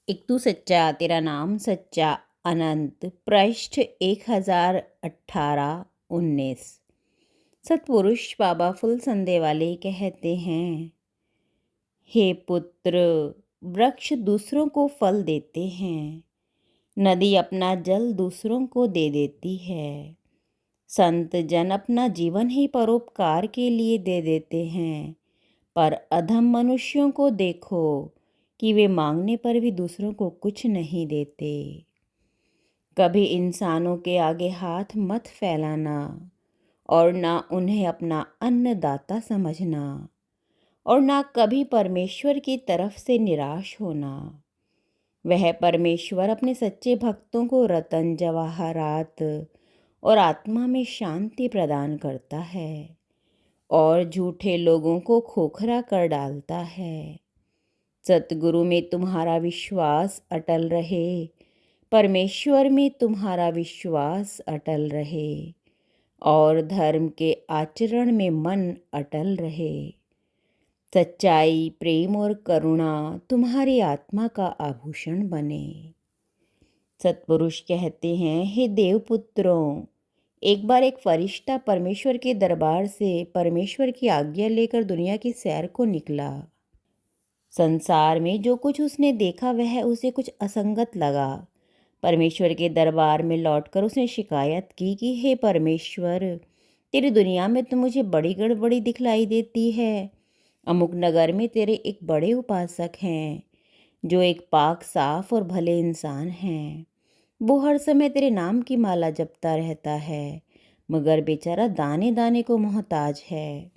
एक तू सच्चा तेरा नाम सच्चा अनंत पृष्ठ 1018-19। सतपुरुष बाबा फुल संदे वाले कहते हैं, हे पुत्र, वृक्ष दूसरों को फल देते हैं, नदी अपना जल दूसरों को दे देती है, संत जन अपना जीवन ही परोपकार के लिए दे देते हैं। पर अधम मनुष्यों को देखो कि वे मांगने पर भी दूसरों को कुछ नहीं देते। कभी इंसानों के आगे हाथ मत फैलाना और ना उन्हें अपना अन्नदाता समझना और ना कभी परमेश्वर की तरफ से निराश होना। वह परमेश्वर अपने सच्चे भक्तों को रतन जवाहरात और आत्मा में शांति प्रदान करता है और झूठे लोगों को खोखला कर डालता है। सतगुरु में तुम्हारा विश्वास अटल रहे, परमेश्वर में तुम्हारा विश्वास अटल रहे और धर्म के आचरण में मन अटल रहे। सच्चाई, प्रेम और करुणा तुम्हारी आत्मा का आभूषण बने। सतपुरुष कहते हैं, हे देवपुत्रों, एक बार एक फरिश्ता परमेश्वर के दरबार से परमेश्वर की आज्ञा लेकर दुनिया की सैर को निकला। संसार में जो कुछ उसने देखा वह उसे कुछ असंगत लगा। परमेश्वर के दरबार में लौटकर उसने शिकायत की कि हे परमेश्वर, तेरी दुनिया में तो मुझे बड़ी गड़बड़ी दिखलाई देती है। अमुक नगर में तेरे एक बड़े उपासक हैं जो एक पाक साफ और भले इंसान हैं। वो हर समय तेरे नाम की माला जपता रहता है, मगर बेचारा दाने दाने को मोहताज है।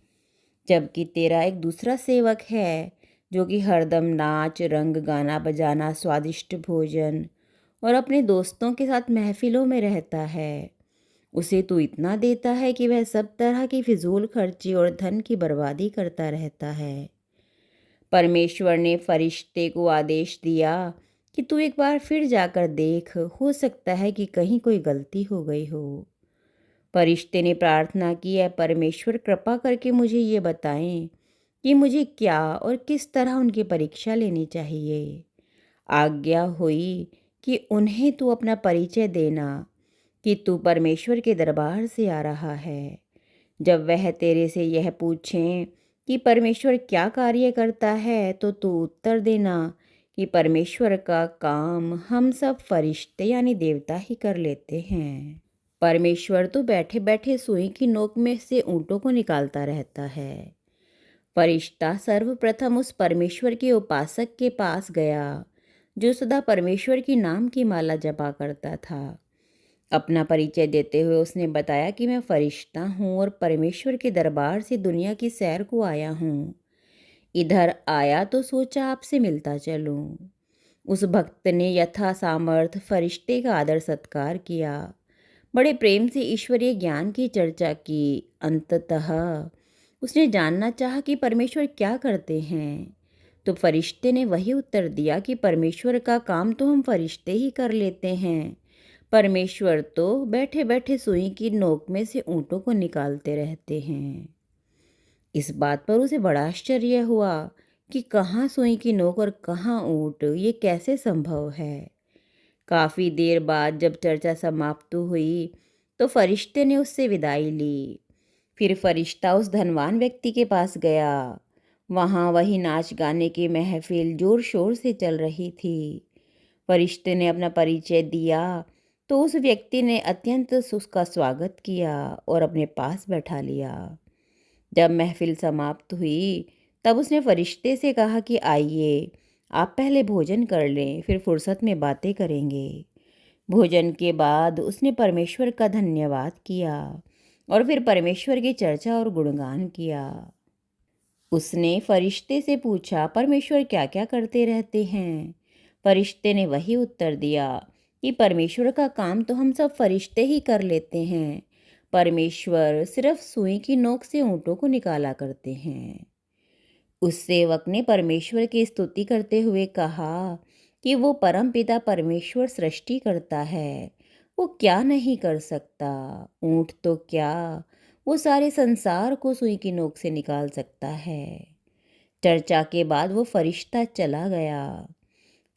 जबकि तेरा एक दूसरा सेवक है जो कि हरदम नाच रंग गाना बजाना स्वादिष्ट भोजन और अपने दोस्तों के साथ महफिलों में रहता है। उसे तू इतना देता है कि वह सब तरह की फिजूल खर्ची और धन की बर्बादी करता रहता है। परमेश्वर ने फरिश्ते को आदेश दिया कि तू एक बार फिर जाकर देख, हो सकता है कि कहीं कोई गलती हो गई हो। फरिश्ते ने प्रार्थना की, है परमेश्वर, कृपा करके मुझे ये बताएं कि मुझे क्या और किस तरह उनकी परीक्षा लेनी चाहिए। आज्ञा हुई कि उन्हें तू अपना परिचय देना कि तू परमेश्वर के दरबार से आ रहा है। जब वह तेरे से यह पूछें कि परमेश्वर क्या कार्य करता है तो तू उत्तर देना कि परमेश्वर का काम हम सब फरिश्ते यानी देवता ही कर लेते हैं। परमेश्वर तो बैठे बैठे सुई की नोक में से ऊँटों को निकालता रहता है। फरिश्ता सर्वप्रथम उस परमेश्वर के उपासक के पास गया जो सदा परमेश्वर की नाम की माला जपा करता था। अपना परिचय देते हुए उसने बताया कि मैं फरिश्ता हूँ और परमेश्वर के दरबार से दुनिया की सैर को आया हूँ। इधर आया तो सोचा आपसे मिलता चलूँ। उस भक्त ने यथा सामर्थ फरिश्ते का आदर सत्कार किया, बड़े प्रेम से ईश्वरीय ज्ञान की चर्चा की। अंततः उसने जानना चाहा कि परमेश्वर क्या करते हैं, तो फरिश्ते ने वही उत्तर दिया कि परमेश्वर का काम तो हम फरिश्ते ही कर लेते हैं। परमेश्वर तो बैठे बैठे सुई की नोक में से ऊँटों को निकालते रहते हैं। इस बात पर उसे बड़ा आश्चर्य हुआ कि कहाँ सुई की नोक और कहाँ ऊँट, ये कैसे संभव है। काफ़ी देर बाद जब चर्चा समाप्त हुई तो फरिश्ते ने उससे विदाई ली। फिर फरिश्ता उस धनवान व्यक्ति के पास गया। वहाँ वही नाच गाने की महफिल जोर शोर से चल रही थी। फरिश्ते ने अपना परिचय दिया तो उस व्यक्ति ने अत्यंत उसका स्वागत किया और अपने पास बैठा लिया। जब महफिल समाप्त हुई तब उसने फरिश्ते से कहा कि आइए, आप पहले भोजन कर लें, फिर फुर्सत में बातें करेंगे। भोजन के बाद उसने परमेश्वर का धन्यवाद किया और फिर परमेश्वर की चर्चा और गुणगान किया। उसने फरिश्ते से पूछा, परमेश्वर क्या क्या करते रहते हैं। फरिश्ते ने वही उत्तर दिया कि परमेश्वर का काम तो हम सब फरिश्ते ही कर लेते हैं। परमेश्वर सिर्फ सुई की नोक से ऊँटों को निकाला करते हैं। उस सेवक ने परमेश्वर की स्तुति करते हुए कहा कि वो परम पिता परमेश्वर सृष्टि करता है, वो क्या नहीं कर सकता। ऊँट तो क्या, वो सारे संसार को सुई की नोक से निकाल सकता है। चर्चा के बाद वो फरिश्ता चला गया।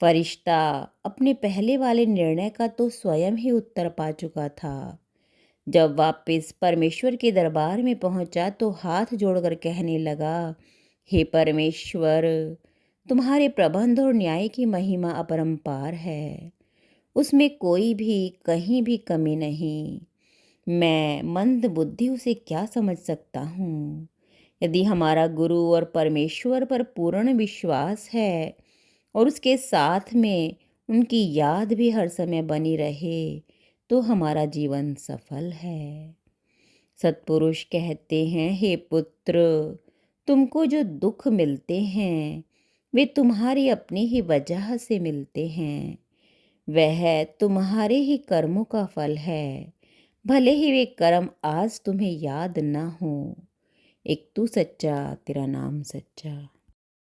फरिश्ता अपने पहले वाले निर्णय का तो स्वयं ही उत्तर पा चुका था। जब वापस परमेश्वर के दरबार में पहुंचा तो हाथ जोड़कर कहने लगा, हे परमेश्वर, तुम्हारे प्रबंध और न्याय की महिमा अपरंपार है। उसमें कोई भी कहीं भी कमी नहीं। मैं मंद बुद्धि उसे क्या समझ सकता हूँ। यदि हमारा गुरु और परमेश्वर पर पूर्ण विश्वास है और उसके साथ में उनकी याद भी हर समय बनी रहे, तो हमारा जीवन सफल है। सत्पुरुष कहते हैं, हे पुत्र, तुमको जो दुख मिलते हैं वे तुम्हारी अपनी ही वजह से मिलते हैं। वह तुम्हारे ही कर्मों का फल है, भले ही वे कर्म आज तुम्हें याद न हो। एक तू सच्चा, तेरा नाम सच्चा।